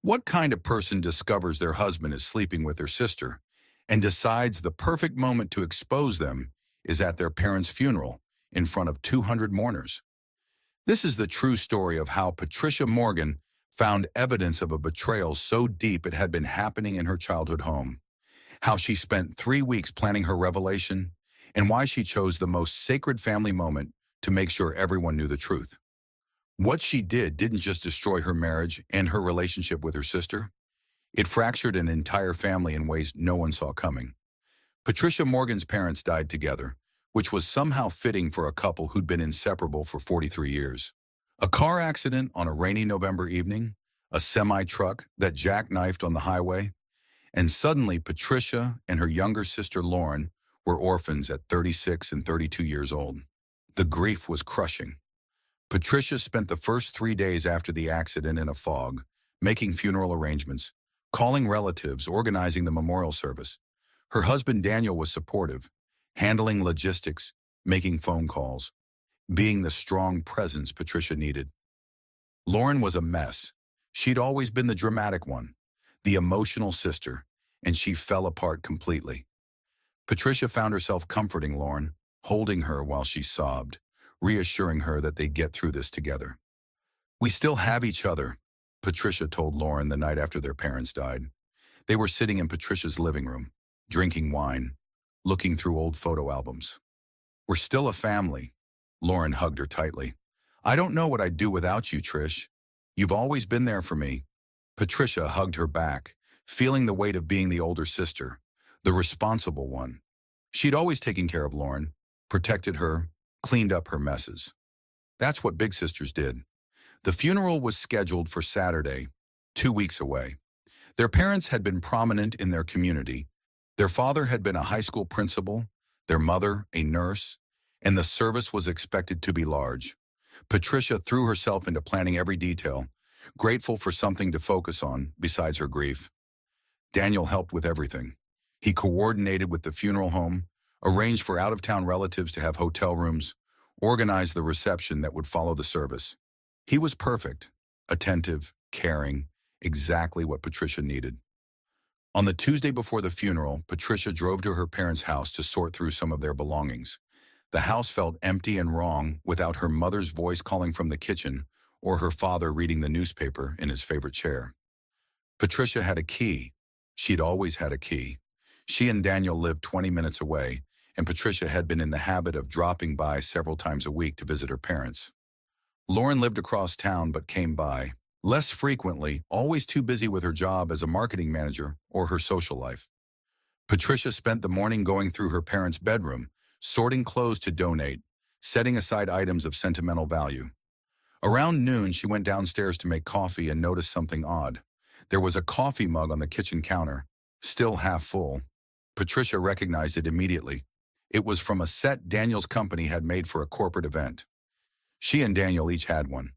What kind of person discovers their husband is sleeping with their sister and decides the perfect moment to expose them is at their parents' funeral in front of 200 mourners? This is the true story of how Patricia Morgan found evidence of a betrayal so deep it had been happening in her childhood home, how she spent 3 weeks planning her revelation, and why she chose the most sacred family moment to make sure everyone knew the truth. What she did didn't just destroy her marriage and her relationship with her sister. It fractured an entire family in ways no one saw coming. Patricia Morgan's parents died together, which was somehow fitting for a couple who'd been inseparable for 43 years. A car accident on a rainy November evening, a semi-truck that jackknifed on the highway, and suddenly Patricia and her younger sister Lauren were orphans at 36 and 32 years old. The grief was crushing. Patricia spent the first 3 days after the accident in a fog, making funeral arrangements, calling relatives, organizing the memorial service. Her husband Daniel was supportive, handling logistics, making phone calls, being the strong presence Patricia needed. Lauren was a mess. She'd always been the dramatic one, the emotional sister, and she fell apart completely. Patricia found herself comforting Lauren, holding her while she sobbed, reassuring her that they'd get through this together. "We still have each other," Patricia told Lauren the night after their parents died. They were sitting in Patricia's living room, drinking wine, looking through old photo albums. "We're still a family." Lauren hugged her tightly. "I don't know what I'd do without you, Trish. You've always been there for me." Patricia hugged her back, feeling the weight of being the older sister, the responsible one. She'd always taken care of Lauren, protected her, cleaned up her messes. That's what big sisters did. The funeral was scheduled for Saturday, 2 weeks away. Their parents had been prominent in their community. Their father had been a high school principal, their mother a nurse, and the service was expected to be large. Patricia threw herself into planning every detail, grateful for something to focus on besides her grief. Daniel helped with everything. He coordinated with the funeral home, arranged for out-of-town relatives to have hotel rooms, organized the reception that would follow the service. He was perfect, attentive, caring, exactly what Patricia needed. On the Tuesday before the funeral, Patricia drove to her parents' house to sort through some of their belongings. The house felt empty and wrong without her mother's voice calling from the kitchen or her father reading the newspaper in his favorite chair. Patricia had a key. She'd always had a key. She and Daniel lived 20 minutes away, and Patricia had been in the habit of dropping by several times a week to visit her parents. Lauren lived across town but came by, less frequently, always too busy with her job as a marketing manager or her social life. Patricia spent the morning going through her parents' bedroom, sorting clothes to donate, setting aside items of sentimental value. Around noon, she went downstairs to make coffee and noticed something odd. There was a coffee mug on the kitchen counter, still half full. Patricia recognized it immediately. It was from a set Daniel's company had made for a corporate event. She and Daniel each had one.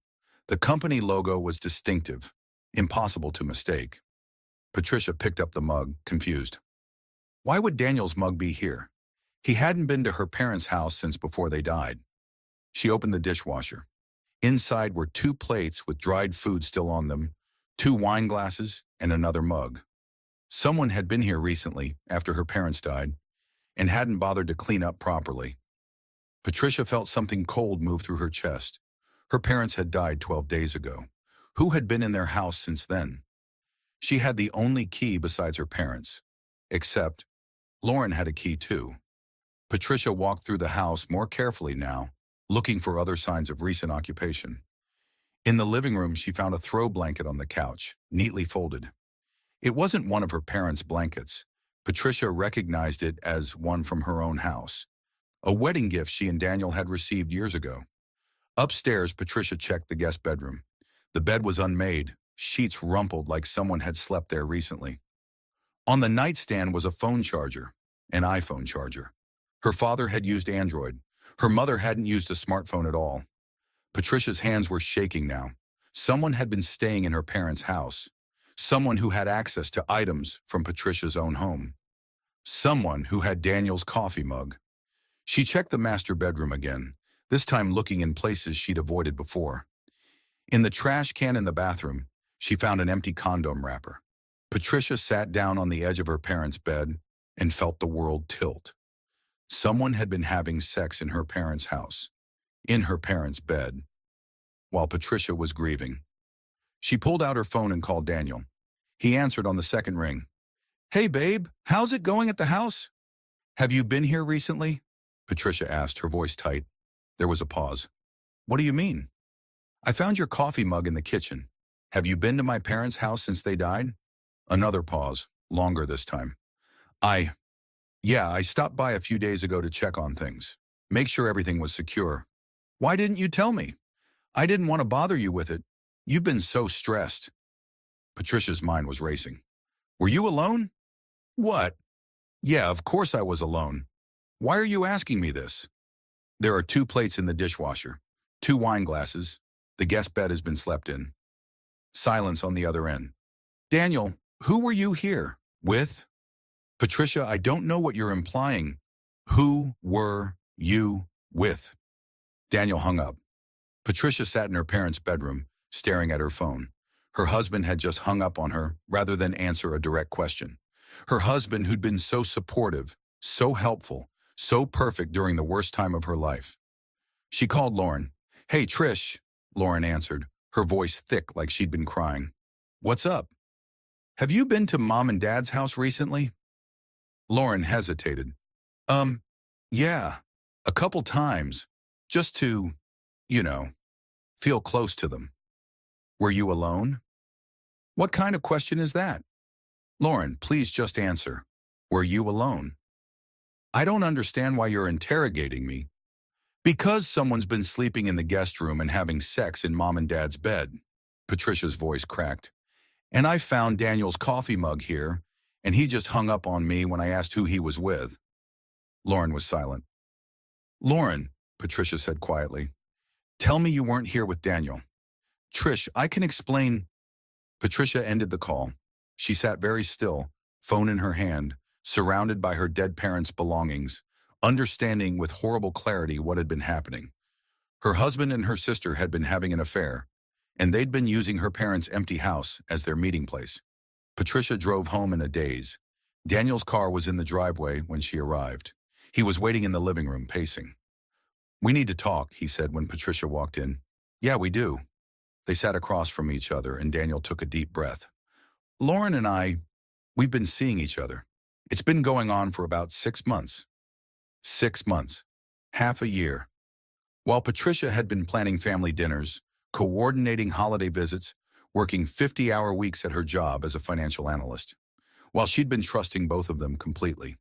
The company logo was distinctive, impossible to mistake. Patricia picked up the mug, confused. Why would Daniel's mug be here? He hadn't been to her parents' house since before they died. She opened the dishwasher. Inside were 2 plates with dried food still on them, 2 wine glasses, and another mug. Someone had been here recently, after her parents died, and hadn't bothered to clean up properly. Patricia felt something cold move through her chest. Her parents had died 12 days ago. Who had been in their house since then? She had the only key besides her parents. Except, Lauren had a key too. Patricia walked through the house more carefully now, looking for other signs of recent occupation. In the living room, she found a throw blanket on the couch, neatly folded. It wasn't one of her parents' blankets. Patricia recognized it as one from her own house, a wedding gift she and Daniel had received years ago. Upstairs, Patricia checked the guest bedroom. The bed was unmade, sheets rumpled like someone had slept there recently. On the nightstand was a phone charger, an iPhone charger. Her father had used Android. Her mother hadn't used a smartphone at all. Patricia's hands were shaking now. Someone had been staying in her parents' house. Someone who had access to items from Patricia's own home. Someone who had Daniel's coffee mug. She checked the master bedroom again, this time looking in places she'd avoided before. In the trash can in the bathroom, She found an empty condom wrapper. Patricia sat down on the edge of her parents' bed and felt the world tilt. Someone had been having sex in her parents' house, in her parents' bed, while Patricia was grieving. She pulled out her phone and called Daniel. He answered on the second ring. "Hey, babe, how's it going at the house?" "Have you been here recently?" Patricia asked, her voice tight. There was a pause. "What do you mean?" "I found your coffee mug in the kitchen. Have you been to my parents' house since they died?" Another pause, longer this time. Yeah, I stopped by a few days ago to check on things. Make sure everything was secure." "Why didn't you tell me?" "I didn't want to bother you with it. You've been so stressed." Patricia's mind was racing. "Were you alone?" "What?" "Yeah, of course I was alone. Why are you asking me this?" "There are 2 plates in the dishwasher, 2 wine glasses. The guest bed has been slept in." Silence on the other end. "Daniel, who were you here with?" "Patricia, I don't know what you're implying." "Who were you with?" Daniel hung up. Patricia sat in her parents' bedroom, staring at her phone. Her husband had just hung up on her rather than answer a direct question. Her husband who'd been so supportive, so helpful, so perfect during the worst time of her life. She called Lauren. "Hey, Trish," Lauren answered, her voice thick like she'd been crying. "What's up? Have you been to Mom and Dad's house recently?" Lauren hesitated. Yeah, a couple times, just to, you know, feel close to them." "Were you alone?" "What kind of question is that?" "Lauren, please just answer. Were you alone?" "I don't understand why you're interrogating me." "Because someone's been sleeping in the guest room and having sex in Mom and Dad's bed." Patricia's voice cracked. "And I found Daniel's coffee mug here, and he just hung up on me when I asked who he was with." Lauren was silent. "Lauren," Patricia said quietly, "tell me you weren't here with Daniel." "Trish, I can explain." Patricia ended the call. She sat very still, phone in her hand, surrounded by her dead parents' belongings, understanding with horrible clarity what had been happening. Her husband and her sister had been having an affair, and they'd been using her parents' empty house as their meeting place. Patricia drove home in a daze. Daniel's car was in the driveway when she arrived. He was waiting in the living room, pacing. "We need to talk," he said when Patricia walked in. "Yeah, we do." They sat across from each other, and Daniel took a deep breath. "Lauren and we've been seeing each other. It's been going on for about 6 months." 6 months. Half a year. While Patricia had been planning family dinners, coordinating holiday visits, working 50-hour weeks at her job as a financial analyst, while she'd been trusting both of them completely.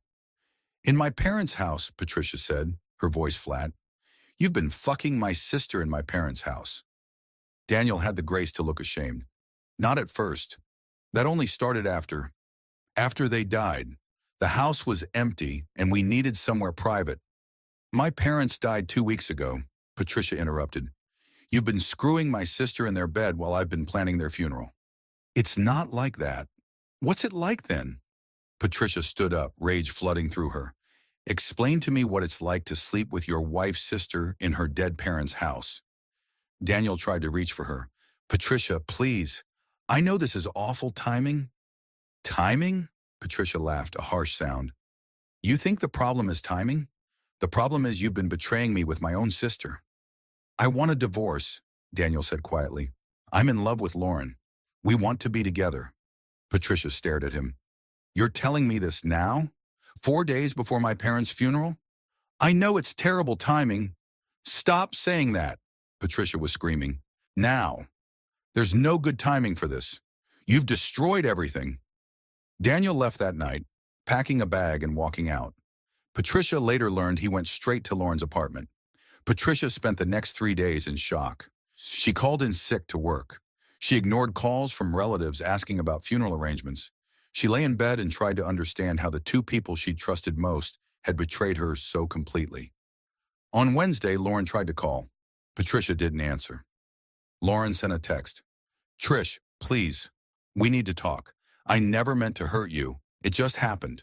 "In my parents' house," Patricia said, her voice flat. "You've been fucking my sister in my parents' house." Daniel had the grace to look ashamed. "Not at first. That only started after they died. The house was empty, and we needed somewhere private." "My parents died 2 weeks ago," Patricia interrupted. "You've been screwing my sister in their bed while I've been planning their funeral." "It's not like that." "What's it like then?" Patricia stood up, rage flooding through her. "Explain to me what it's like to sleep with your wife's sister in her dead parents' house." Daniel tried to reach for her. "Patricia, please. I know this is awful timing." "Timing?" Patricia laughed, a harsh sound. "You think the problem is timing? The problem is you've been betraying me with my own sister." "I want a divorce," Daniel said quietly. "I'm in love with Lauren. We want to be together." Patricia stared at him. "You're telling me this now? 4 days before my parents' funeral? I know it's terrible timing." "Stop saying that," Patricia was screaming. "Now. There's no good timing for this. You've destroyed everything." Daniel left that night, packing a bag and walking out. Patricia later learned he went straight to Lauren's apartment. Patricia spent the next 3 days in shock. She called in sick to work. She ignored calls from relatives asking about funeral arrangements. She lay in bed and tried to understand how the 2 people she trusted most had betrayed her so completely. On Wednesday, Lauren tried to call. Patricia didn't answer. Lauren sent a text. "Trish, please. We need to talk. I never meant to hurt you. It just happened."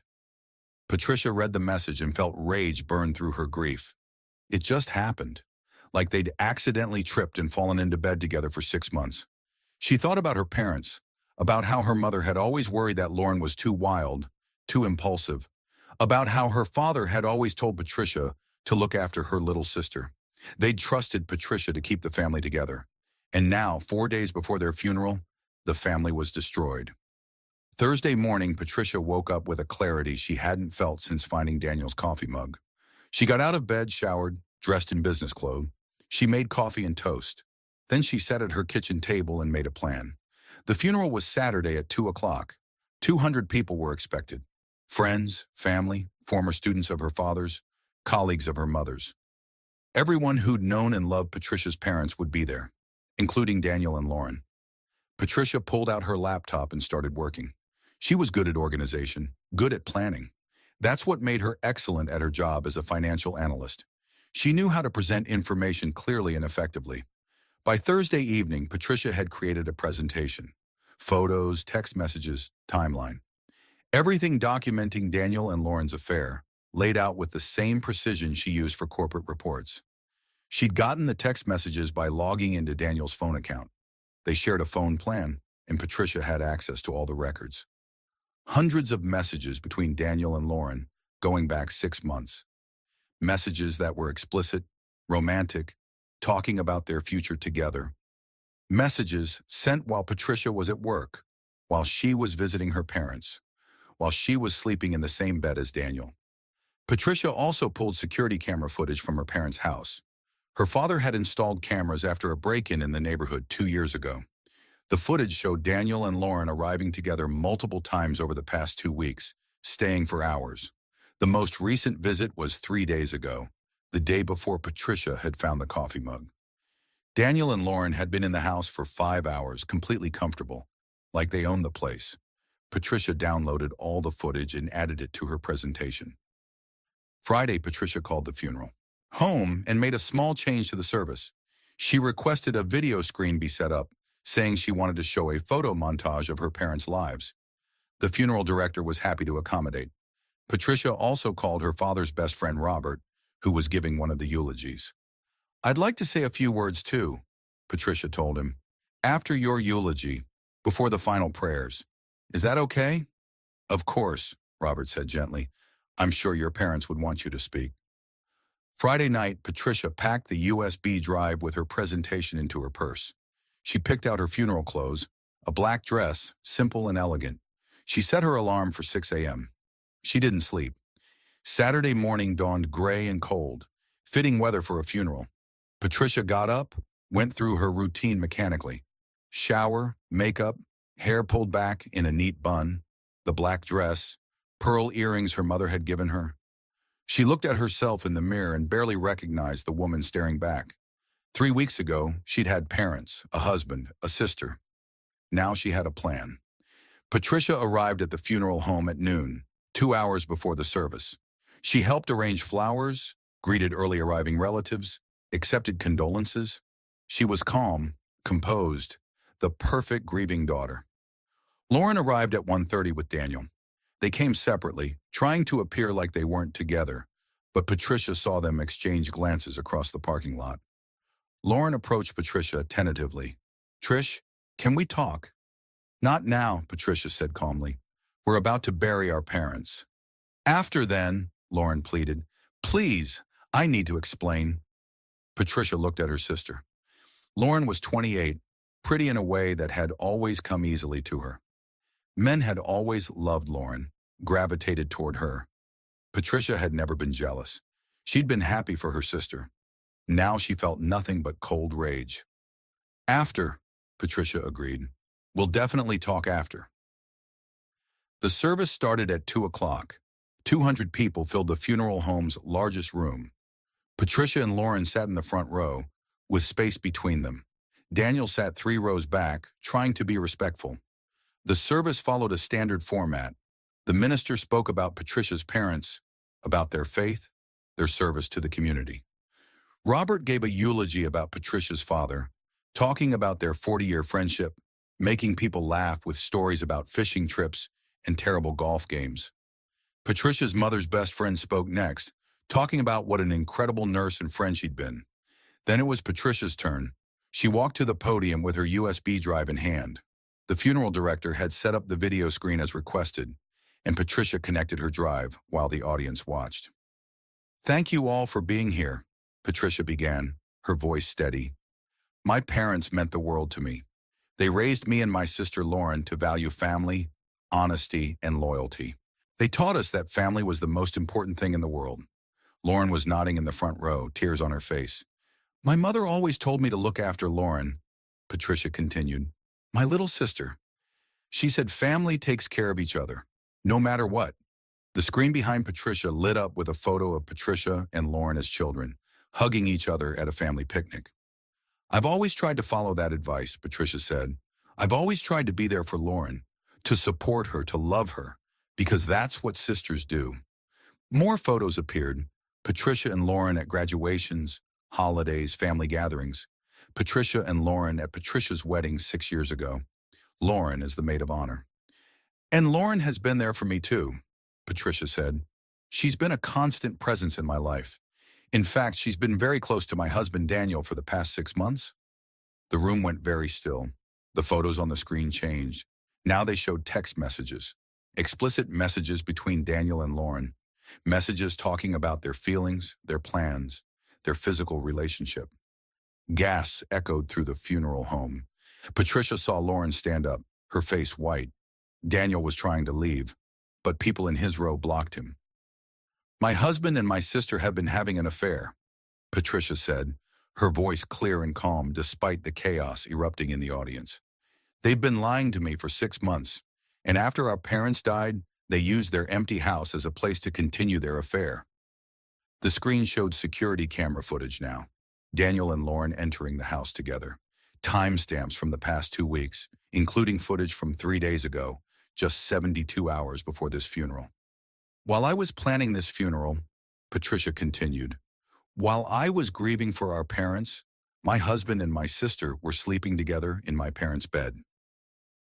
Patricia read the message and felt rage burn through her grief. It just happened. Like they'd accidentally tripped and fallen into bed together for 6 months. She thought about her parents, about how her mother had always worried that Lauren was too wild, too impulsive, about how her father had always told Patricia to look after her little sister. They'd trusted Patricia to keep the family together. And now, 4 days before their funeral, the family was destroyed. Thursday morning, Patricia woke up with a clarity she hadn't felt since finding Daniel's coffee mug. She got out of bed, showered, dressed in business clothes. She made coffee and toast. Then she sat at her kitchen table and made a plan. The funeral was Saturday at 2 o'clock. 200 people were expected. Friends, family, former students of her father's, colleagues of her mother's. Everyone who'd known and loved Patricia's parents would be there, including Daniel and Lauren. Patricia pulled out her laptop and started working. She was good at organization, good at planning. That's what made her excellent at her job as a financial analyst. She knew how to present information clearly and effectively. By Thursday evening, Patricia had created a presentation. Photos, text messages, timeline. Everything documenting Daniel and Lauren's affair, laid out with the same precision she used for corporate reports. She'd gotten the text messages by logging into Daniel's phone account. They shared a phone plan, and Patricia had access to all the records. Hundreds of messages between Daniel and Lauren, going back 6 months. Messages that were explicit, romantic, talking about their future together. Messages sent while Patricia was at work, while she was visiting her parents, while she was sleeping in the same bed as Daniel. Patricia also pulled security camera footage from her parents' house. Her father had installed cameras after a break-in in the neighborhood 2 years ago. The footage showed Daniel and Lauren arriving together multiple times over the past 2 weeks, staying for hours. The most recent visit was 3 days ago, the day before Patricia had found the coffee mug. Daniel and Lauren had been in the house for 5 hours, completely comfortable, like they owned the place. Patricia downloaded all the footage and added it to her presentation. Friday, Patricia called the funeral home and made a small change to the service. She requested a video screen be set up, saying she wanted to show a photo montage of her parents' lives. The funeral director was happy to accommodate. Patricia also called her father's best friend Robert, who was giving one of the eulogies. "I'd like to say a few words too," Patricia told him, "after your eulogy, before the final prayers. Is that okay?" "Of course," Robert said gently. "I'm sure your parents would want you to speak." Friday night, Patricia packed the USB drive with her presentation into her purse. She picked out her funeral clothes, a black dress, simple and elegant. She set her alarm for 6 a.m. She didn't sleep. Saturday morning dawned gray and cold, fitting weather for a funeral. Patricia got up, went through her routine mechanically. Shower, makeup, hair pulled back in a neat bun, the black dress, pearl earrings her mother had given her. She looked at herself in the mirror and barely recognized the woman staring back. 3 weeks ago, she'd had parents, a husband, a sister. Now she had a plan. Patricia arrived at the funeral home at noon, 2 hours before the service. She helped arrange flowers, greeted early arriving relatives, accepted condolences. She was calm, composed, the perfect grieving daughter. Lauren arrived at 1:30 with Daniel. They came separately, trying to appear like they weren't together, but Patricia saw them exchange glances across the parking lot. Lauren approached Patricia tentatively. "Trish, can we talk?" "Not now," Patricia said calmly. "We're about to bury our parents." "After then," Lauren pleaded. "Please, I need to explain." Patricia looked at her sister. Lauren was 28, pretty in a way that had always come easily to her. Men had always loved Lauren, gravitated toward her. Patricia had never been jealous. She'd been happy for her sister. Now she felt nothing but cold rage. "After," Patricia agreed. "We'll definitely talk after." The service started at 2 o'clock. 200 people filled the funeral home's largest room. Patricia and Lauren sat in the front row, with space between them. Daniel sat 3 rows back, trying to be respectful. The service followed a standard format. The minister spoke about Patricia's parents, about their faith, their service to the community. Robert gave a eulogy about Patricia's father, talking about their 40-year friendship, making people laugh with stories about fishing trips and terrible golf games. Patricia's mother's best friend spoke next, talking about what an incredible nurse and friend she'd been. Then it was Patricia's turn. She walked to the podium with her USB drive in hand. The funeral director had set up the video screen as requested, and Patricia connected her drive while the audience watched. "Thank you all for being here," Patricia began, her voice steady. "My parents meant the world to me. They raised me and my sister Lauren to value family, honesty, and loyalty. They taught us that family was the most important thing in the world." Lauren was nodding in the front row, tears on her face. "My mother always told me to look after Lauren," Patricia continued. "My little sister. She said family takes care of each other, no matter what." The screen behind Patricia lit up with a photo of Patricia and Lauren as children, hugging each other at a family picnic. "I've always tried to follow that advice," Patricia said. "I've always tried to be there for Lauren, to support her, to love her, because that's what sisters do." More photos appeared, Patricia and Lauren at graduations, holidays, family gatherings. Patricia and Lauren at Patricia's wedding 6 years ago. Lauren is the maid of honor. "And Lauren has been there for me too," Patricia said. "She's been a constant presence in my life. In fact, she's been very close to my husband Daniel for the past 6 months." The room went very still. The photos on the screen changed. Now they showed text messages, explicit messages between Daniel and Lauren, messages talking about their feelings, their plans, their physical relationship. Gasps echoed through the funeral home. Patricia saw Lauren stand up, her face white. Daniel was trying to leave, but people in his row blocked him. "My husband and my sister have been having an affair," Patricia said, her voice clear and calm despite the chaos erupting in the audience. "They've been lying to me for 6 months, and after our parents died, they used their empty house as a place to continue their affair." The screen showed security camera footage now. Daniel and Lauren entering the house together. Timestamps from the past 2 weeks, including footage from 3 days ago, just 72 hours before this funeral. "While I was planning this funeral," Patricia continued, "while I was grieving for our parents, my husband and my sister were sleeping together in my parents' bed."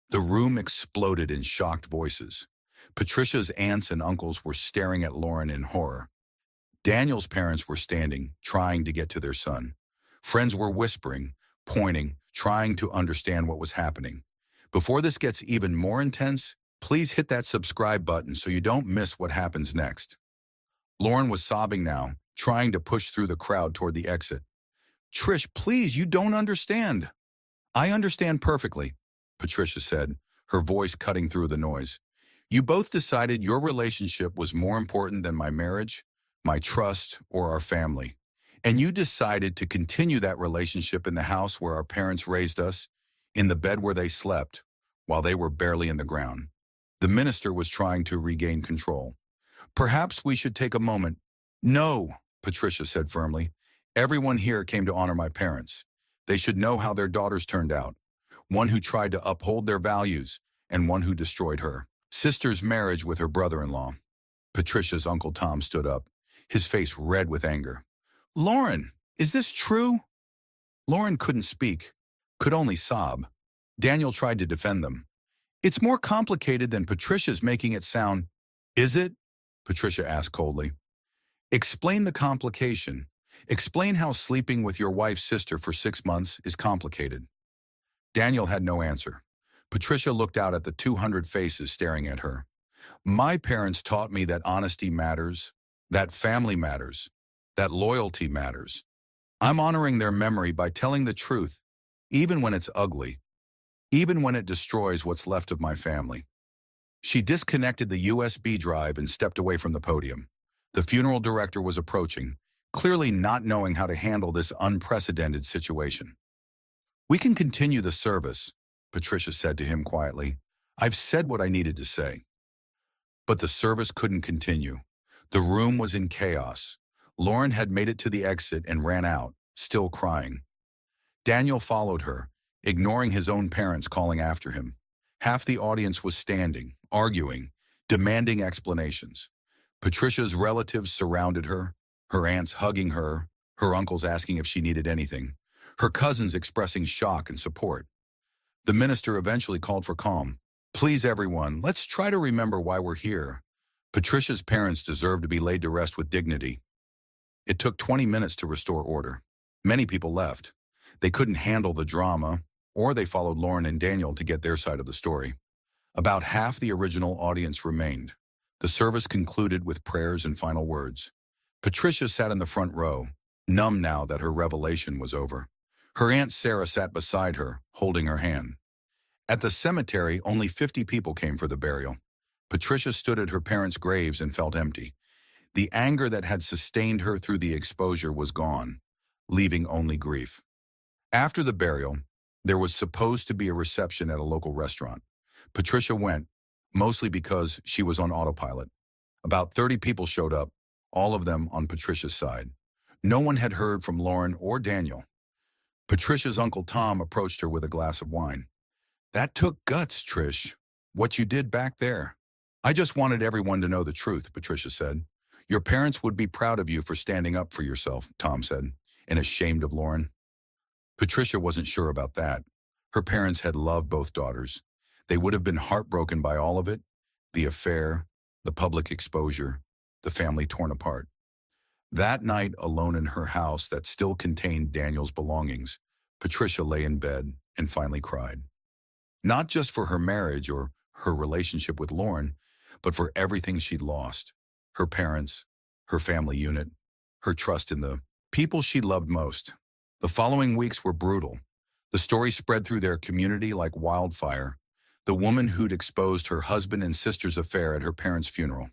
The room exploded in shocked voices. Patricia's aunts and uncles were staring at Lauren in horror. Daniel's parents were standing, trying to get to their son. Friends were whispering, pointing, trying to understand what was happening. Before this gets even more intense, please hit that subscribe button so you don't miss what happens next. Lauren was sobbing now, trying to push through the crowd toward the exit. "Trish, please, you don't understand." "I understand perfectly," Patricia said, her voice cutting through the noise. "You both decided your relationship was more important than my marriage, my trust, or our family. And you decided to continue that relationship in the house where our parents raised us, in the bed where they slept, while they were barely in the ground." The minister was trying to regain control. "Perhaps we should take a moment." "No," Patricia said firmly. "Everyone here came to honor my parents. They should know how their daughters turned out. One who tried to uphold their values, and one who destroyed her sister's marriage with her brother-in-law." Patricia's Uncle Tom stood up, his face red with anger. "Lauren, is this true?" Lauren couldn't speak, could only sob. Daniel tried to defend them. "It's more complicated than Patricia's making it sound." "Is it?" Patricia asked coldly. "Explain the complication. Explain how sleeping with your wife's sister for 6 months is complicated." Daniel had no answer. Patricia looked out at the 200 faces staring at her. "My parents taught me that honesty matters, that family matters, that loyalty matters. I'm honoring their memory by telling the truth, even when it's ugly, even when it destroys what's left of my family." She disconnected the USB drive and stepped away from the podium. The funeral director was approaching, clearly not knowing how to handle this unprecedented situation. "We can continue the service," Patricia said to him quietly. "I've said what I needed to say." But the service couldn't continue. The room was in chaos. Lauren had made it to the exit and ran out, still crying. Daniel followed her, ignoring his own parents calling after him. Half the audience was standing, arguing, demanding explanations. Patricia's relatives surrounded her, her aunts hugging her uncles asking if she needed anything, her cousins expressing shock and support. The minister eventually called for calm. "Please, everyone, let's try to remember why we're here. Patricia's parents deserve to be laid to rest with dignity." It took 20 minutes to restore order. Many people left. They couldn't handle the drama, or they followed Lauren and Daniel to get their side of the story. About half the original audience remained. The service concluded with prayers and final words. Patricia sat in the front row, numb now that her revelation was over. Her Aunt Sarah sat beside her, holding her hand. At the cemetery, only 50 people came for the burial. Patricia stood at her parents' graves and felt empty. The anger that had sustained her through the exposure was gone, leaving only grief. After the burial, there was supposed to be a reception at a local restaurant. Patricia went, mostly because she was on autopilot. About 30 people showed up, all of them on Patricia's side. No one had heard from Lauren or Daniel. Patricia's Uncle Tom approached her with a glass of wine. "That took guts, Trish. What you did back there." "I just wanted everyone to know the truth," Patricia said. "Your parents would be proud of you for standing up for yourself," Tom said, and ashamed of Lauren. Patricia wasn't sure about that. Her parents had loved both daughters. They would have been heartbroken by all of it, the affair, the public exposure, the family torn apart. That night, alone in her house that still contained Daniel's belongings, Patricia lay in bed and finally cried. Not just for her marriage or her relationship with Lauren, but for everything she'd lost. Her parents, her family unit, her trust in the people she loved most. The following weeks were brutal. The story spread through their community like wildfire. The woman who'd exposed her husband and sister's affair at her parents' funeral.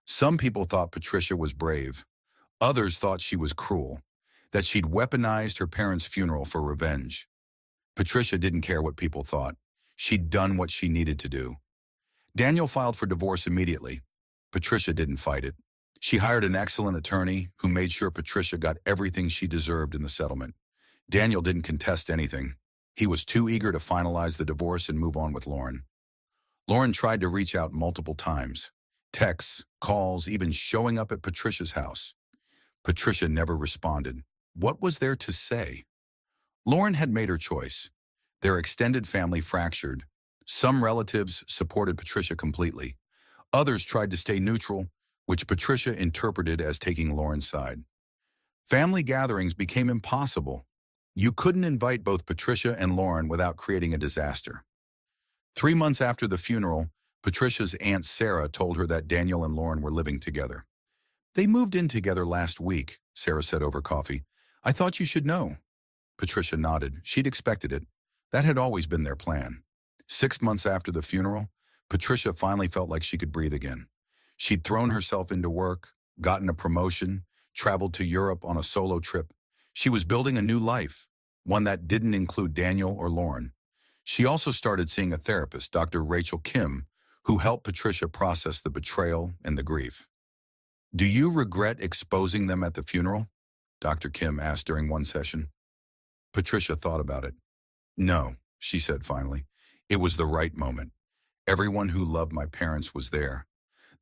Some people thought Patricia was brave. Others thought she was cruel, that she'd weaponized her parents' funeral for revenge. Patricia didn't care what people thought. She'd done what she needed to do. Daniel filed for divorce immediately. Patricia didn't fight it. She hired an excellent attorney who made sure Patricia got everything she deserved in the settlement. Daniel didn't contest anything. He was too eager to finalize the divorce and move on with Lauren. Lauren tried to reach out multiple times. Texts, calls, even showing up at Patricia's house. Patricia never responded. What was there to say? Lauren had made her choice. Their extended family fractured. Some relatives supported Patricia completely. Others tried to stay neutral, which Patricia interpreted as taking Lauren's side. Family gatherings became impossible. You couldn't invite both Patricia and Lauren without creating a disaster. 3 months after the funeral, Patricia's Aunt Sarah told her that Daniel and Lauren were living together. "They moved in together last week," Sarah said over coffee. "I thought you should know." Patricia nodded. She'd expected it. That had always been their plan. 6 months after the funeral, Patricia finally felt like she could breathe again. She'd thrown herself into work, gotten a promotion, traveled to Europe on a solo trip. She was building a new life, one that didn't include Daniel or Lauren. She also started seeing a therapist, Dr. Rachel Kim, who helped Patricia process the betrayal and the grief. "Do you regret exposing them at the funeral?" Dr. Kim asked during one session. Patricia thought about it. "No," she said finally. "It was the right moment. Everyone who loved my parents was there.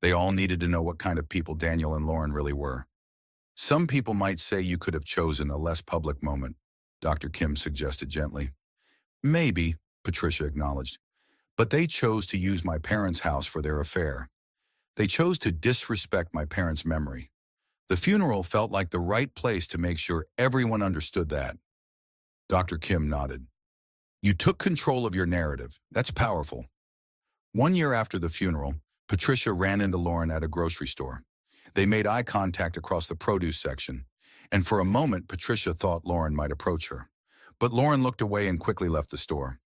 They all needed to know what kind of people Daniel and Lauren really were." "Some people might say you could have chosen a less public moment," Dr. Kim suggested gently. "Maybe," Patricia acknowledged. "But they chose to use my parents' house for their affair. They chose to disrespect my parents' memory. The funeral felt like the right place to make sure everyone understood that." Dr. Kim nodded. "You took control of your narrative. That's powerful." 1 year after the funeral, Patricia ran into Lauren at a grocery store. They made eye contact across the produce section, and for a moment Patricia thought Lauren might approach her. But Lauren looked away and quickly left the store.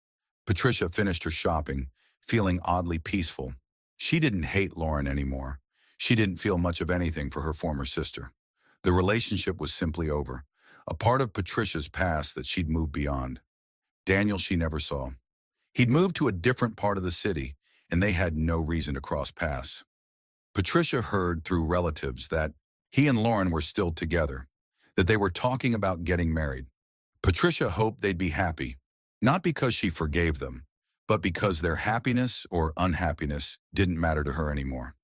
Patricia finished her shopping, feeling oddly peaceful. She didn't hate Lauren anymore. She didn't feel much of anything for her former sister. The relationship was simply over, a part of Patricia's past that she'd moved beyond. Daniel she never saw. He'd moved to a different part of the city, and they had no reason to cross paths. Patricia heard through relatives that he and Lauren were still together, that they were talking about getting married. Patricia hoped they'd be happy, not because she forgave them, but because their happiness or unhappiness didn't matter to her anymore.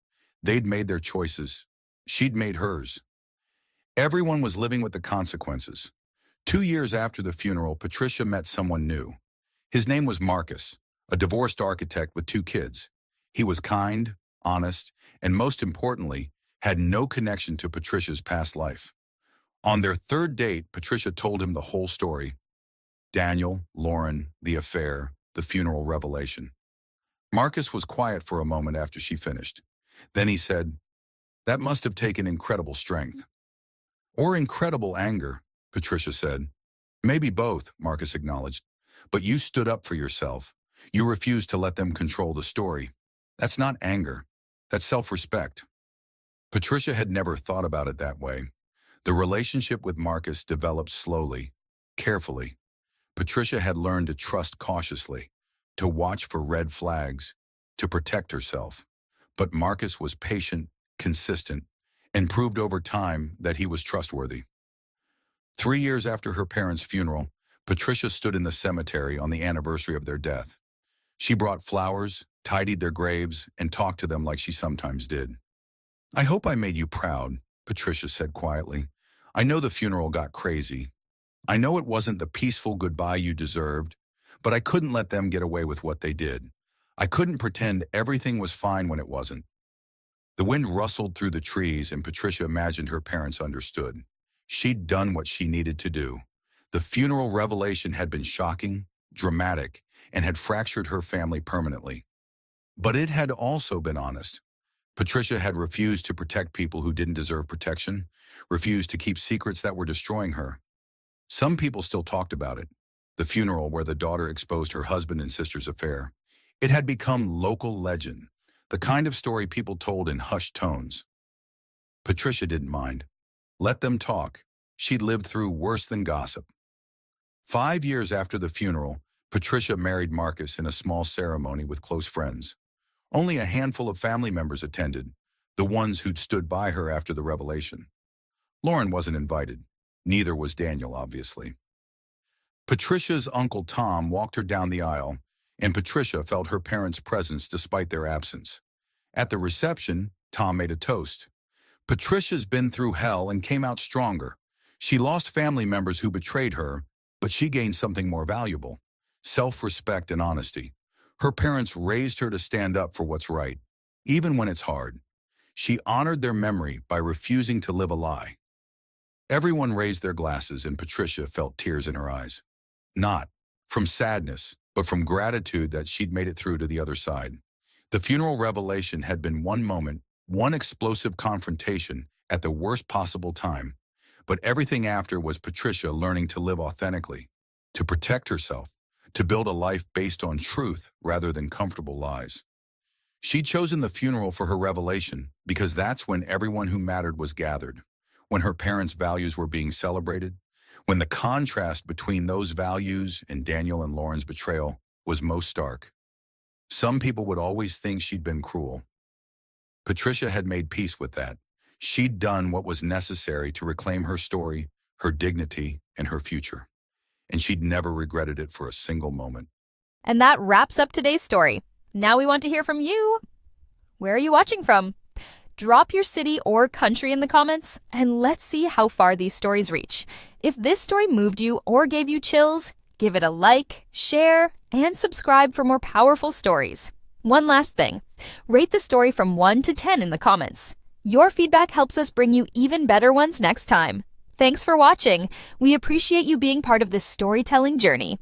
They'd made their choices. She'd made hers. Everyone was living with the consequences. 2 years after the funeral, Patricia met someone new. His name was Marcus, a divorced architect with 2 kids. He was kind, honest, and most importantly, had no connection to Patricia's past life. On their 3rd date, Patricia told him the whole story. Daniel, Lauren, the affair, the funeral revelation. Marcus was quiet for a moment after she finished. Then he said, "That must have taken incredible strength." "Or incredible anger," Patricia said. "Maybe both," Marcus acknowledged. "But you stood up for yourself. You refused to let them control the story. That's not anger. That's self-respect." Patricia had never thought about it that way. The relationship with Marcus developed slowly, carefully. Patricia had learned to trust cautiously, to watch for red flags, to protect herself. But Marcus was patient, consistent, and proved over time that he was trustworthy. 3 years after her parents' funeral, Patricia stood in the cemetery on the anniversary of their death. She brought flowers, tidied their graves, and talked to them like she sometimes did. "I hope I made you proud," Patricia said quietly. "I know the funeral got crazy. I know it wasn't the peaceful goodbye you deserved, but I couldn't let them get away with what they did. I couldn't pretend everything was fine when it wasn't." The wind rustled through the trees, and Patricia imagined her parents understood. She'd done what she needed to do. The funeral revelation had been shocking, dramatic, and had fractured her family permanently. But it had also been honest. Patricia had refused to protect people who didn't deserve protection, refused to keep secrets that were destroying her. Some people still talked about it. The funeral where the daughter exposed her husband and sister's affair. It had become local legend, the kind of story people told in hushed tones. Patricia didn't mind. Let them talk. She'd lived through worse than gossip. 5 years after the funeral, Patricia married Marcus in a small ceremony with close friends. Only a handful of family members attended, the ones who'd stood by her after the revelation. Lauren wasn't invited. Neither was Daniel, obviously. Patricia's Uncle Tom walked her down the aisle, and Patricia felt her parents' presence despite their absence. At the reception, Tom made a toast. "Patricia's been through hell and came out stronger. She lost family members who betrayed her, but she gained something more valuable: self-respect and honesty. Her parents raised her to stand up for what's right, even when it's hard. She honored their memory by refusing to live a lie." Everyone raised their glasses, and Patricia felt tears in her eyes. Not from sadness, but from gratitude that she'd made it through to the other side. The funeral revelation had been one moment, one explosive confrontation at the worst possible time, but everything after was Patricia learning to live authentically, to protect herself, to build a life based on truth rather than comfortable lies. She'd chosen the funeral for her revelation because that's when everyone who mattered was gathered, when her parents' values were being celebrated, when the contrast between those values and Daniel and Lauren's betrayal was most stark. Some people would always think she'd been cruel. Patricia had made peace with that. She'd done what was necessary to reclaim her story, her dignity, and her future. And she'd never regretted it for a single moment. And that wraps up today's story. Now we want to hear from you. Where are you watching from? Drop your city or country in the comments, and let's see how far these stories reach. If this story moved you or gave you chills, give it a like, share, and subscribe for more powerful stories. One last thing, rate the story from 1 to 10 in the comments. Your feedback helps us bring you even better ones next time. Thanks for watching. We appreciate you being part of this storytelling journey.